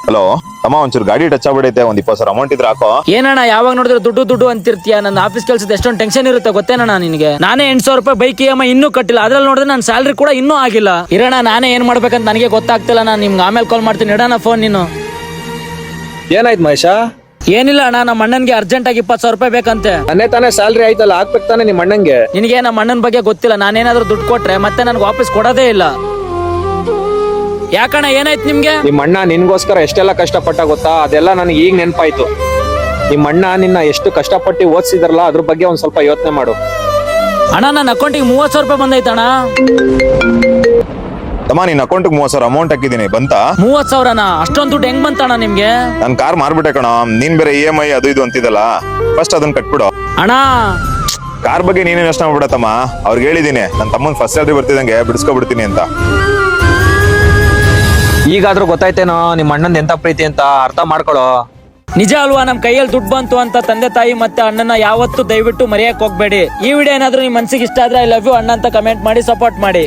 Hello ತಮ್ಮ, ಒಂಚೂರು ಗಾಡಿ ಟಚ್ ಆಗ್ಬಿಡೈತೆ, ಒಂದ್ 20,000 ಅಮೌಂಟ್ ಇದ್ರೆ ಹಾಕೋ. ಏನಣ್ಣ ಯಾವಾಗ ನೋಡಿದ್ರೆ ದುಡ್ಡು ದುಡ್ಡು ಅಂತಿರ್ತೀಯ. ನನ್ನ ಆಫೀಸ್ ಕೆಲ್ಸದ ಎಷ್ಟೊಂದು ಟೆನ್ಷನ್ ಇರುತ್ತೆ ಗೊತ್ತೇನಣ್ಣ ನಿನಗೆ. ನಾನೇ 800 ರೂಪಾಯಿ ಬೈಕ್ EMI ಇನ್ನೂ ಕಟ್ಟಿಲ್ಲ. ಅದ್ರಲ್ಲಿ ನೋಡಿದ್ರೆ ನನ್ನ ಸ್ಯಾಲ್ರಿ ಕೂಡ ಇನ್ನೂ ಆಗಿಲ್ಲ. ಇರೋಣ ನಾನೇ ಏನ್ ಮಾಡ್ಬೇಕಂತ ನನಗೆ ಗೊತ್ತಾಗ್ತಿಲ್ಲ. ನಾನು ನಿಮ್ಗೆ ಆಮೇಲೆ ಕಾಲ್ ಮಾಡ್ತೀನಿ. ಇಡೋಣ ಫೋನ್ ನೀನು. ಏನಾಯ್ತು ಮಹೇಶ? ಏನಿಲ್ಲ ಅಣ್ಣ, ನಮ್ಮ ಅಣ್ಣನ್ಗೆ ಅರ್ಜೆಂಟ್ ಆಗಿ 20,000 ರೂಪಾಯಿ ಬೇಕಂತೆ. ನನ್ನೇ ತಾನೇ ಸ್ಯಾಲ್ರಿ ಆಯ್ತಲ್ಲ, ಹಾಕ್ಬೇಕು ತಾನೆ ನಿಮ್ಮ ಅಣ್ಣಂಗೆ. ನಿನಗೆ ನಮ್ಮ ಅಣ್ಣನ ಬಗ್ಗೆ ಗೊತ್ತಿಲ್ಲ. ನಾನೇನಾದ್ರೂ ದುಡ್ಡು ಕೊಟ್ರೆ ಮತ್ತೆ ನನ್ಗೆ ವಾಪಸ್ ಕೊಡೋದೇ ಇಲ್ಲ. ಯಾಕಣ್ಣ ಏನಾಯ್ತು ನಿಮ್ಗೆ? ನಿಮ್ಮ ಅಣ್ಣ ನಿನ್ಗೋಸ್ಕರ ಎಷ್ಟೆಲ್ಲ ಕಷ್ಟಪಟ್ಟ ಗೊತ್ತಾ? ಅದೆಲ್ಲ ನನಗೆ ಈಗ ನೆನಪಾಯ್ತು. ನಿಮ್ಮ ಅಣ್ಣ ನಿನ್ನ ಎಷ್ಟು ಕಷ್ಟಪಟ್ಟು ಓದಿಸಿದ್ರಲ್ಲ, ಅದ್ರ ಬಗ್ಗೆ ಒಂದ್ ಸ್ವಲ್ಪ ಯೋಚನೆ ಮಾಡು. ಅಣ್ಣ ನನ್ನ ಅಕೌಂಟಿಗೆ 30,000 ರೂಪಾಯಿ ಬಂದೈತಣ್ಣ. ತಮ್ಮ, ನಿನ್ ಅಕೌಂಟ್ 30,000 ಅಮೌಂಟ್ ಹಾಕಿದೀನಿ, ಬಂತಾ? 30,000ನಾ? ಅಷ್ಟೊಂದು ದುಡ್ಡು ಹೆಂಗ್ ಬಂತಣ್ಣ ನಿಮ್ಗೆ? ನನ್ ಕಾರ್ ಮಾರ್ಬಿಟ್ಟೆ ಕಣ. ನೀನ್ ಬೇರೆ EMI ಅದು ಇದು ಅಂತಿದಲ್ಲ, ಫಸ್ಟ್ ಅದನ್ನ ಕಟ್ಬಿಡು. ಅಣ್ಣ ಕಾರ್ ಬಗ್ಗೆ ನೀನೇನು ಯೋಚನೆ ಮಾಡ್ಬಿಡತ್ತಮ್ಮ. ಅವ್ರಿಗೆ ಹೇಳಿದೀನಿ ನನ್ನ ತಮ್ಮನ್ ಫಸ್ಟ್ ಸ್ಯಾಲ್ರಿ ಬರ್ತಿದಂಗೆ ಬಿಡಿಸ್ಕೊಬಿಡ್ತೀನಿ ಅಂತ. ಈಗಾದ್ರೂ ಗೊತ್ತಾಯ್ತೇನೋ ನಿಮ್ಮ ಅಣ್ಣಂದ್ ಎಂತ ಪ್ರೀತಿ ಅಂತ, ಅರ್ಥ ಮಾಡ್ಕೊಳೋ. ನಿಜ ಅಲ್ವಾ, ನಮ್ ಕೈಯಲ್ಲಿ ದುಡ್ಡು ಬಂತು ಅಂತ ತಂದೆ ತಾಯಿ ಮತ್ತೆ ಅಣ್ಣನ ಯಾವತ್ತೂ ದಯವಿಟ್ಟು ಮರೆಯಕ್ ಹೋಗ್ಬೇಡಿ. ಈ ವಿಡಿಯೋ ಏನಾದ್ರೂ ನಿಮ್ ಮನ್ಸಿಗೆ ಇಷ್ಟ ಆದ್ರೆ ಐ ಲವ್ ಯು ಅಣ್ಣ ಅಂತ ಕಮೆಂಟ್ ಮಾಡಿ ಸಪೋರ್ಟ್ ಮಾಡಿ.